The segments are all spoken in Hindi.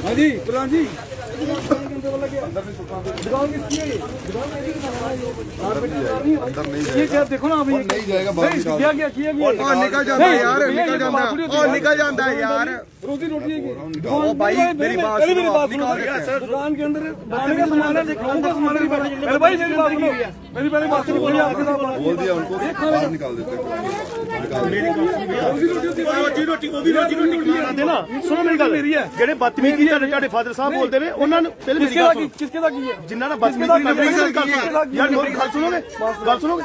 हाँ जी प्रधान जी दुकान किसकी है? ये क्या देखो ना अभी नहीं जाएगा बाहर किया गया निकल जाता है यार, निकल जाता है, निकल जाता है यार। रोजी रोटी है ओ भाई मेरी बात मेरी सुनो, बात आप निकाल सुनो देते हैं। दुकान के अंदर बनाने का सामान है खाने का सामान है अरे भाई मेरी बात सुनो मेरी पहले बात सुनो भैया आपके साथ बात बोल दिया उनको बाहर निकाल देते ना सुनो मेरी गल ਜਿਹੜੇ ਬਦਤਮੀਜ਼ੀ ਤੁਹਾਡੇ ਫਾਦਰ ਸਾਹਿਬ ਬੋਲਦੇ ਨੇ ਉਹਨਾਂ ਨੂੰ ਪਹਿਲੇ ਮੇਰੀ ਗੱਲ ਸੁਣੋ किसके साथ की है ਜਿਨ੍ਹਾਂ ਨਾਲ ਬਦਤਮੀਜ਼ੀ ਕਰਦੀ ਯਾਰ ਮੇਰੀ ਗੱਲ ਸੁਣੋਗੇ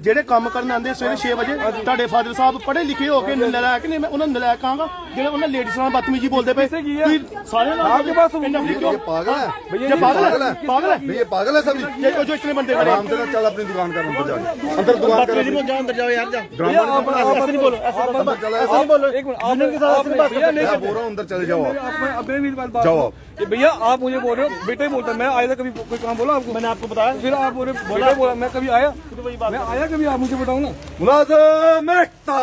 ਜਿਹੜੇ ਕੰਮ ਕਰਨ ਆਉਂਦੇ ਸਵੇਰੇ 6 ਵਜੇ ਤੁਹਾਡੇ ਫਾਦਰ ਸਾਹਿਬ ਪੜ੍ਹੇ ਲਿਖੇ ਹੋ ਕੇ ਨਲਾਇਕ ਨੇ ਮੈਂ ਉਹਨਾਂ ਨੂੰ ਨਲਾਇਕ ਕਹਾਂਗਾ ਜਿਹੜੇ ਉਹਨਾਂ ਲੇਡੀਜ਼ ਨਾਲ ਬਦਤਮੀਜ਼ੀ ਬੋਲਦੇ ਪਏ ਤੁਸੀਂ ਸਾਰੇ ਨਾਲ आपके पास ये पागल है भैया ये पागल है ये पागल है सभी जो इतने बंदे खड़े आराम से चल अपनी दुकान कर अंदर जाके अंदर दुकान कर जाओ अंदर जाओ यार जाओ ऐसा नहीं बोलो अंदर चला आप बोलो एक मिनट आपने के साथ भैया नहीं मैं बोल रहा हूँ अंदर चले जाओ आप अब मेरी बात जाओ आप ये भैया आप मुझे बोल रहे हो बेटा ही बोलता है मैं आया था कभी कोई काम बोला आपको मैंने आपको बताया फिर आप बोल रहे बेटा बोला मैं कभी आया मैं आया कभी आप मुझे बताओ ना मुलाजिम एकता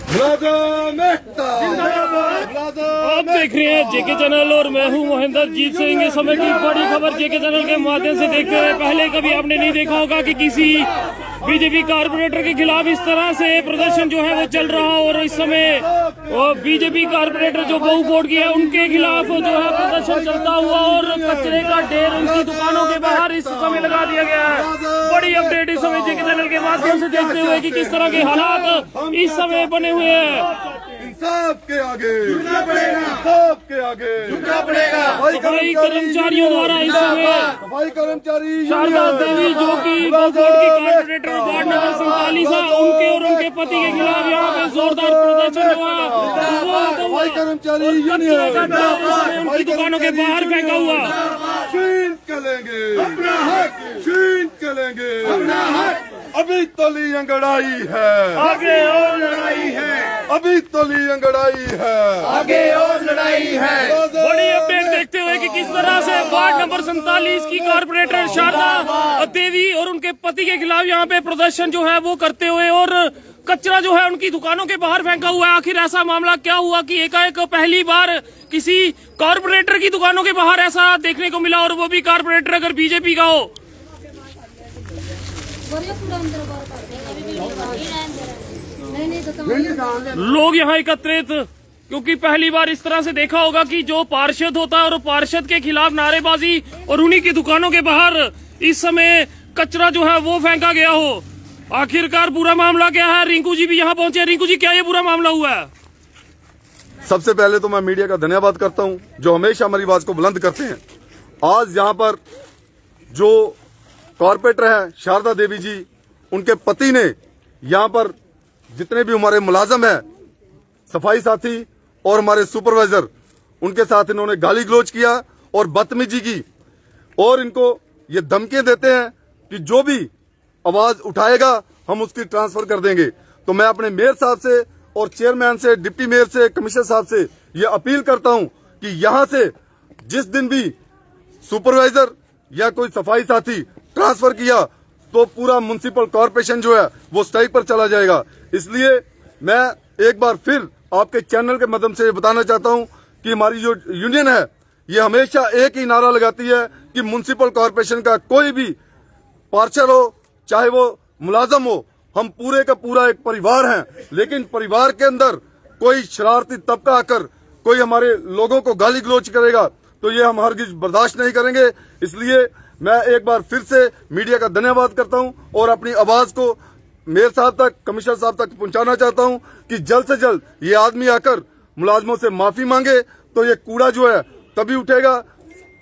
मुलाजिम एकता आप देख रहे हैं जेके चैनल और मैं हूं महेंद्र जीत सिंह। इस समय की बड़ी खबर जेके चैनल के माध्यम से देखते हुए पहले कभी आपने नहीं देखा होगा कि किसी बीजेपी कारपोरेटर के खिलाफ इस तरह से प्रदर्शन जो है वो चल रहा और इस समय बीजेपी कारपोरेटर जो बहु वोट की है उनके खिलाफ जो है प्रदर्शन चलता हुआ और कचरे का ढेर उनकी दुकानों के बाहर इस समय लगा दिया गया है। बड़ी अपडेट इस समय जेके चैनल के माध्यम से देखते हुए कि किस तरह के हालात इस समय बने हुए हैं। इंसाफ के आगे झुकना पड़ेगा, इंसाफ के आगे झुकना पड़ेगा। सफाई कर्मचारियों द्वारा इस समय सफाई कर्मचारी शारदा देवी जो कि बहु वोट की कारपोरेटर वार्ड नंबर 47 है उनके और उनके पति के खिलाफ यहाँ पे जोरदार प्रदर्शन हुआ। सफाई कर्मचारी कचरे का ढेर उनकी दुकानों के बाहर फेंका हुआ। छीन के लेंगे अपना हक, छीन के लेंगे अपना हक। अभी तो ली अंगड़ाई है, आगे और लड़ाई है, अभी तो ली अंगड़ाई है, आगे और लड़ाई है। बड़ी अपडेट देखते हुए कि किस तरह से वार्ड नंबर 47 की कारपोरेटर शारदा देवी और उनके पति के खिलाफ यहाँ पे प्रदर्शन जो है वो करते हुए और कचरा जो है उनकी दुकानों के बाहर फेंका हुआ है। आखिर ऐसा मामला क्या हुआ कि एकाएक पहली बार किसी कारपोरेटर की दुकानों के बाहर ऐसा देखने को मिला और वो भी कारपोरेटर अगर बीजेपी का हो। लोग यहाँ एकत्रित क्योंकि पहली बार इस तरह से देखा होगा कि जो पार्षद होता है और पार्षद के खिलाफ नारेबाजी और उन्हीं की दुकानों के बाहर इस समय कचरा जो है वो फेंका गया हो। आखिरकार पूरा मामला क्या है? रिंकू जी भी यहाँ पहुंचे। रिंकू जी क्या ये पूरा मामला हुआ है? सबसे पहले तो मैं मीडिया का धन्यवाद करता हूं जो हमेशा हमारी आवाज को बुलंद करते हैं। आज यहाँ पर जो कॉर्पोरेटर है शारदा देवी जी, उनके पति ने यहाँ पर जितने भी हमारे मुलाजम है, सफाई साथी और हमारे सुपरवाइजर, उनके साथ इन्होंने गाली गलौज किया और बदतमीजी की और इनको ये धमकियां देते हैं कि जो भी आवाज उठाएगा हम उसकी ट्रांसफर कर देंगे। तो मैं अपने मेयर साहब से और चेयरमैन से, डिप्टी मेयर से, कमिश्नर साहब से ये अपील करता हूं कि यहां से जिस दिन भी सुपरवाइजर या कोई सफाई साथी ट्रांसफर किया तो पूरा म्युनिसिपल कॉर्पोरेशन जो है वो स्ट्राइक पर चला जाएगा। इसलिए मैं एक बार फिर आपके चैनल के माध्यम से बताना चाहता हूं कि हमारी जो यूनियन है ये हमेशा एक ही नारा लगाती है कि म्युनिसिपल कॉर्पोरेशन का कोई भी पार्षद हो चाहे वो मुलाजम हो, हम पूरे का पूरा एक परिवार हैं। लेकिन परिवार के अंदर कोई शरारती तबका आकर कोई हमारे लोगों को गाली गलौज करेगा तो ये हम हरगिज बर्दाश्त नहीं करेंगे। इसलिए मैं एक बार फिर से मीडिया का धन्यवाद करता हूं और अपनी आवाज को मेयर साहब तक, कमिश्नर साहब तक पहुंचाना चाहता हूं कि जल्द से जल्द ये आदमी आकर मुलाजमों से माफी मांगे तो ये कूड़ा जो है तभी उठेगा।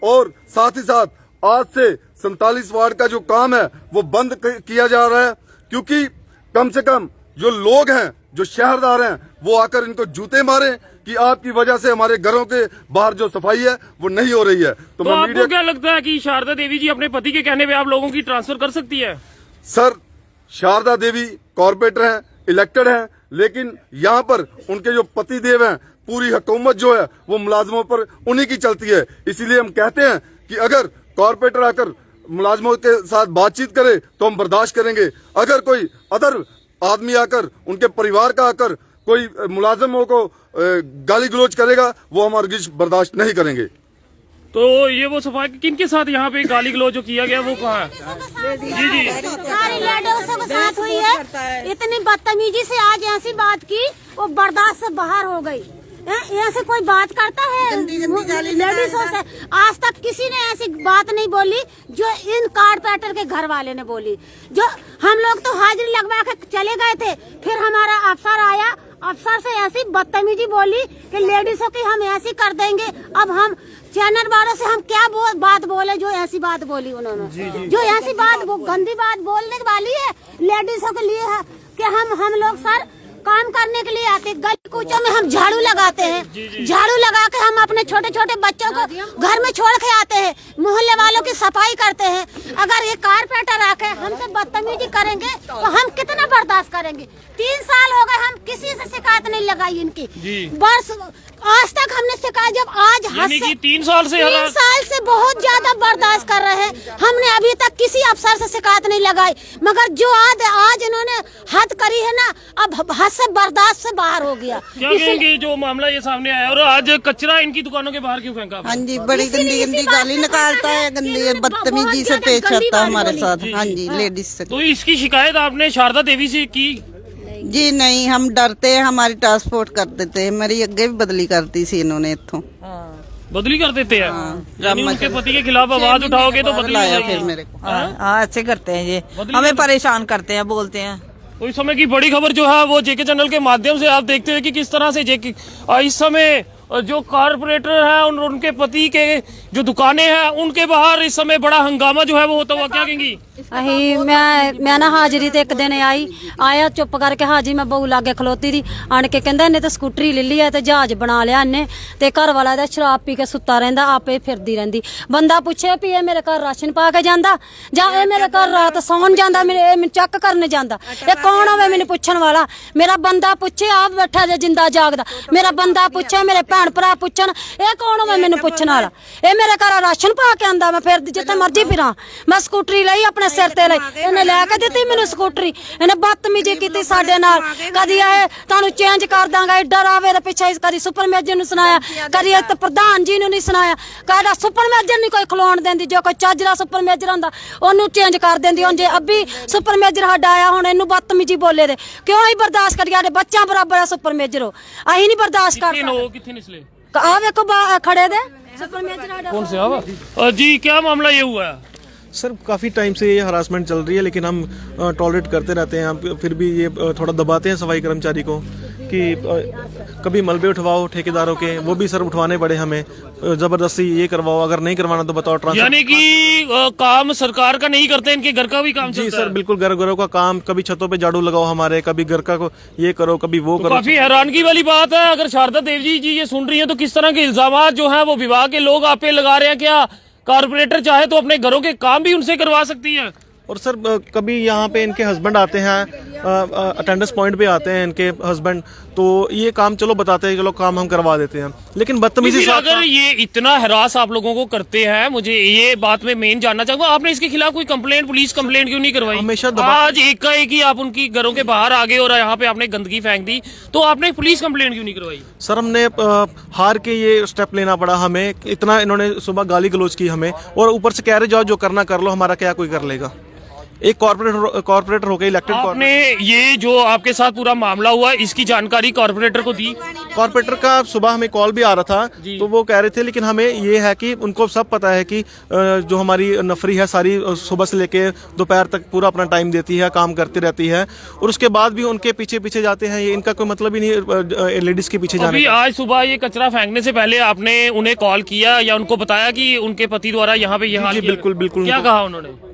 और साथ ही साथ आज से 47 वार्ड का जो काम है वो बंद किया जा रहा है, क्योंकि कम से कम जो लोग हैं, जो शहरदार हैं, वो आकर इनको जूते मारे कि आपकी वजह से हमारे घरों के बाहर जो सफाई है वो नहीं हो रही है। तो आपको क्या लगता है कि शारदा देवी जी अपने पति के कहने पे आप लोगों की ट्रांसफर कर सकती है? सर, शारदा देवी कॉर्पोरेटर हैं, इलेक्टेड हैं, लेकिन यहाँ पर उनके जो पति देव हैं, पूरी हुकूमत जो है वो मुलाजमों पर उन्हीं की चलती है। इसीलिए हम कहते हैं कि अगर कॉर्पोरेटर आकर मुलाजमों के साथ बातचीत करे तो हम बर्दाश्त करेंगे। अगर कोई अदर आदमी आकर, उनके परिवार का आकर कोई मुलाजिमों को गाली गलौज करेगा, वो हम हरगिज बर्दाश्त नहीं करेंगे। तो ये वो सफाई किन के साथ यहाँ पे गाली गलौज जो किया गया वो कहाँ है? जी जी, सारी लेडीजों के साथ हुई है। इतनी बदतमीजी से आज ऐसी बात की, वो बर्दाश्त से बाहर हो गई। ऐसे कोई बात करता है लेडीजों से? आज तक किसी ने ऐसी बात नहीं बोली जो इन कारपेंटर के घर वाले ने बोली। जो हम लोग तो हाजिरी लगवा के चले गए थे, फिर हमारा अफसर आया, अफसर से ऐसी बदतमीजी बोली कि लेडीजों की हम ऐसी कर देंगे। अब हम चैनल वालों से हम क्या बात बोले जो ऐसी बात बोली उन्होंने? जो ऐसी बात गंदी बात बोलने वाली है लेडीजों के लिए है कि हम लोग सर काम करने के लिए आते, गली कूचों में हम झाड़ू लगाते हैं, झाड़ू लगा के हम अपने छोटे छोटे बच्चों को घर में छोड़ के आते हैं, मोहल्ले वालों की सफाई करते हैं। अगर ये कारपेंटर आके हमसे बदतमीजी करेंगे तो हम कितना बर्दाश्त करेंगे? 3 साल हो गए, हम किसी से शिकायत नहीं लगाई इनकी। बस आज तक हमने शिकायत, जब आज 3 साल से बहुत ज्यादा बर्दाश्त कर रहे हैं। हमने अभी तक किसी अफसर से शिकायत नहीं लगाई, मगर जो आज इन्होंने हद करी है ना, अब हद से बर्दाश्त से बाहर हो गया। क्या कहेंगे जो मामला ये सामने आया? और आज कचरा इनकी दुकानों के बाहर क्यों फेंका? हाँ जी, बड़ी गंदी गाली निकालता है, गंदी बदतमीजी से पेश आता है हमारे साथ। हाँ जी, लेडीज से। तो इसकी शिकायत आपने शारदा देवी से की? जी नहीं, हम डरते हैं, हमारी ट्रांसपोर्ट कर देते हैं। मेरी अगे भी बदली करती सी इन्होंने इत्थों। बदली कर देते हैं? यानी उनके पति के खिलाफ आवाज उठाओगे तो बदली लाया फिर मेरे को। हाँ, ऐसे करते हैं ये, हमें परेशान करते हैं, बोलते हैं। तो इस समय की बड़ी खबर जो है वो जेके चैनल के माध्यम से आप देखते हैं कि किस तरह से जेके इस समय जो कारपोरेटर है उनके पति के जो दुकानें हैं उनके बाहर इस समय बड़ा हंगामा जो है वो होता हुआ। क्या कहेंगी? मैं ना हाजिरी ते एक दिन आया चुप करके हाजिरी, मैं बहू लागे खलोती थी, आन के कहंदा इन्ने तो स्कूटरी ले ली है ते जहाज बना लिया इन्ने, ते घर वाला इहदा शराब पी के सुत्ता रहिंदा, आपे फिरदी रहिंदी। बंदा पूछे भी मेरे घर राशन पा के जांदा जां मेरे घर रात सौन जांदा, मेरे चेक करने जांदा? ये कौन होवे मैनूं पुछण वाला? मेरा बंदा पूछे आप बैठा जे जिंदा जागदा, मेरा बंदा पूछे, मेरे भैन भरा पुछण, ये कौन होवे मैनूं पुछण वाला? ये मेरे घर राशन पा के आंदा, मैं फिर जिथे मर्जी फिरां। मैं स्कूटरी लई अपने सिर ते लई, इन्हें लैके दित्ती मैनूं स्कूटरी। इन्हें बदतमीजी कीती साडे नाल, कदी आए तुहानूं चेंज कर दांगा, डर आवे ते पिछे कदी सुपर मेजर नूं सुनाया, कदी प्रधान जी नूं नहीं सुनाया, कदा सुपर मेजर नहीं कोई खलोण देंदी। जो कोई चजरा सुपर मेजर हुंदा ओनूं चेंज कर देंदी। हुण जे अभी सुपर मेजर साडा आया, हुण इहनूं बदतमीजी बोले दे, क्यों ही बर्दाश्त करिए? साडे बच्चों बराबर है सुपर मेजर, हो अहीं नहीं बर्दाश्त कर सकदे। कितने निकले? आ वेखो खड़े दे सुपर मेजर। कौन से जी, क्या मामला ये हुआ है? सर काफ़ी टाइम से ये हरासमेंट चल रही है, लेकिन हम टॉलरेट करते रहते हैं। हम फिर भी ये थोड़ा दबाते हैं सफाई कर्मचारी को कि कभी मलबे उठवाओ ठेकेदारों के, वो भी सर उठवाने पड़े हमें, ज़बरदस्ती ये करवाओ, अगर नहीं करवाना तो बताओ ट्रांसफर। यानी कि काम सरकार का नहीं करते, इनके घर का भी काम जी सर, बिल्कुल घरों का काम, कभी छतों पे झाड़ू लगाओ हमारे, कभी घर का को ये करो, कभी वो करो। काफी हैरानगी वाली बात है। अगर शारदा देवी जी ये सुन रही है तो किस तरह के इल्जाम जो है वो विभाग के लोग आप पे लगा रहे हैं? क्या कारपोरेटर चाहे तो अपने घरों के काम भी उनसे करवा सकती है? और सर कभी यहाँ पे इनके हस्बैंड आते हैं, अटेंडेंस पॉइंट पे आते हैं इनके हस्बैंड, तो ये काम चलो बताते हैं, चलो काम हम करवा देते हैं, लेकिन बदतमीजी। अगर ये इतना हरास आप लोगों को करते हैं, मुझे ये बात में मेन जानना चाहूंगा, आपने इसके खिलाफ कोई कंप्लेंट, पुलिस कंप्लेंट क्यों नहीं करवाई? हमेशा आज एक ही आप उनकी घरों के बाहर आ गए और यहाँ पे आपने गंदगी फेंक दी, तो आपने पुलिस कंप्लेंट क्यों नहीं करवाई? सर हमने हार के ये स्टेप लेना पड़ा हमें, इतना इन्होंने सुबह गाली गलौज की हमें, और ऊपर से कह रहे जाओ जो करना कर लो, हमारा क्या कोई कर लेगा? एक कॉर्पोरेटर होकर इलेक्टेड। आपने ये जो आपके साथ पूरा मामला हुआ इसकी जानकारी कॉर्पोरेटर को दी? कॉर्पोरेटर का सुबह हमें कॉल भी आ रहा था, तो वो कह रहे थे, लेकिन हमें ये है कि उनको सब पता है कि जो हमारी नफरी है सारी सुबह से लेके दोपहर तक पूरा अपना टाइम देती है, काम करती रहती है, और उसके बाद भी उनके पीछे पीछे जाते हैं। ये इनका कोई मतलब ही नहीं लेडीज के पीछे जाने का। आज सुबह ये कचरा फेंकने से पहले आपने उन्हें कॉल किया या उनको बताया कि उनके पति द्वारा यहाँ पे यहाँ? बिल्कुल बिल्कुल। क्या कहा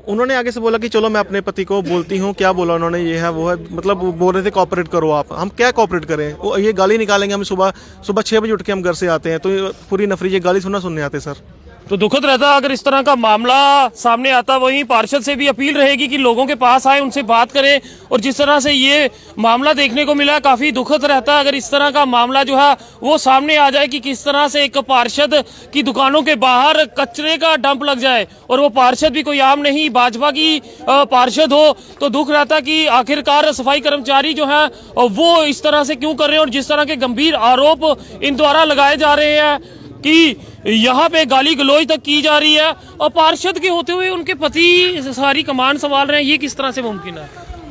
उन्होंने आगे से बोला कि चलो मैं अपने पति को बोलती हूँ। क्या बोला उन्होंने? ये है वो है, मतलब बोल रहे थे कॉपरेट करो आप। हम क्या कॉपरेट करें? वो ये गाली निकालेंगे। हम सुबह 6 बजे उठ के हम घर से आते हैं, तो पूरी नफरी ये गाली सुनने आते सर। तो दुखद रहता अगर इस तरह का मामला सामने आता। वहीं पार्षद से भी अपील रहेगी कि लोगों के पास आए, उनसे बात करें। और जिस तरह से ये मामला देखने को मिला, काफी दुखद रहता अगर इस तरह का मामला जो है वो सामने आ जाए कि किस तरह से एक पार्षद की दुकानों के बाहर कचरे का डंप लग जाए, और वो पार्षद भी कोई आम नहीं, भाजपा की पार्षद हो। तो दुख रहता कि आखिरकार सफाई कर्मचारी जो है वो इस तरह से क्यों कर रहे हैं, और जिस तरह के गंभीर आरोप इन द्वारा लगाए जा रहे हैं कि यहाँ पे गाली गलौज तक की जा रही है, और पार्षद के होते हुए उनके पति सारी कमान संभाल रहे हैं, ये किस तरह से मुमकिन है?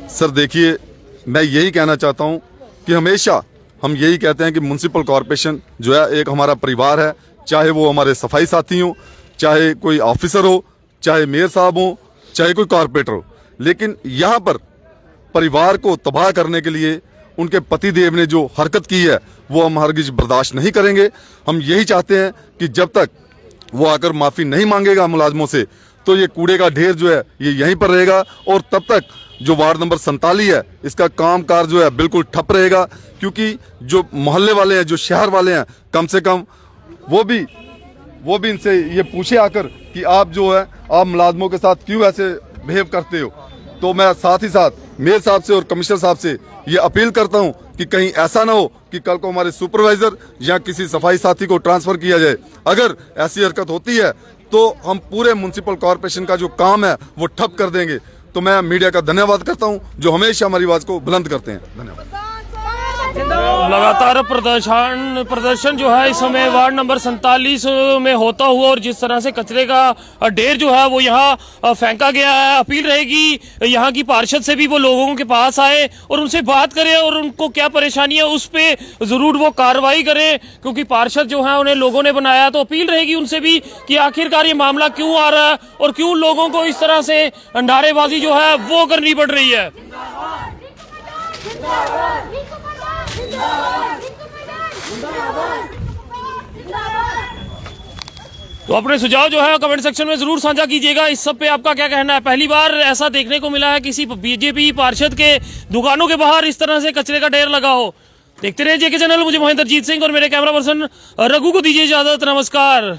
सर देखिए, मैं यही कहना चाहता हूं कि हमेशा हम यही कहते हैं कि म्युनिसिपल कॉरपोरेशन जो है एक हमारा परिवार है, चाहे वो हमारे सफाई साथी हो, चाहे कोई ऑफिसर हो, चाहे मेयर साहब हो, चाहे कोई कॉरपोरेटर हो। लेकिन यहाँ पर परिवार को तबाह करने के लिए उनके पतिदेव ने जो हरकत की है वो हम हरगिज बर्दाश्त नहीं करेंगे। हम यही चाहते हैं कि जब तक वो आकर माफी नहीं मांगेगा मुलाजमों से, तो ये कूड़े का ढेर जो है ये यहीं पर रहेगा, और तब तक जो वार्ड नंबर 47 है इसका कामकाज जो है बिल्कुल ठप रहेगा। क्योंकि जो मोहल्ले वाले हैं, जो शहर वाले हैं, कम से कम वो भी इनसे ये पूछे आकर कि आप जो है आप मुलाजमों के साथ क्यों ऐसे बिहेव करते हो। तो मैं साथ ही साथ मेयर साहब से और कमिश्नर साहब से ये अपील करता हूं कि कहीं ऐसा ना हो कि कल को हमारे सुपरवाइजर या किसी सफाई साथी को ट्रांसफर किया जाए। अगर ऐसी हरकत होती है तो हम पूरे म्युनिसिपल कॉर्पोरेशन का जो काम है वो ठप कर देंगे। तो मैं मीडिया का धन्यवाद करता हूं जो हमेशा हमारी आवाज को बुलंद करते हैं। धन्यवाद। लगातार प्रदर्शन जो है इस समय वार्ड नंबर 47 में होता हुआ, और जिस तरह से कचरे का ढेर जो है वो यहाँ फेंका गया है। अपील रहेगी यहाँ की पार्षद से भी वो लोगों के पास आए और उनसे बात करें, और उनको क्या परेशानी है उस पे जरूर वो कार्रवाई करें, क्योंकि पार्षद जो है उन्हें लोगों ने बनाया। तो अपील रहेगी उनसे भी कि आखिरकार ये मामला क्यों आ रहा है और क्यों लोगों को इस तरह से नारेबाजी जो है वो करनी पड़ रही है। तो अपने सुझाव जो है कमेंट सेक्शन में जरूर साझा कीजिएगा। इस सब पे आपका क्या कहना है? पहली बार ऐसा देखने को मिला है किसी बीजेपी पार्षद के दुकानों के बाहर इस तरह से कचरे का ढेर लगा हो। देखते रहिए जेके चैनल। मुझे महेंद्रजीत सिंह और मेरे कैमरा पर्सन रघु को दीजिए इजाजत। नमस्कार।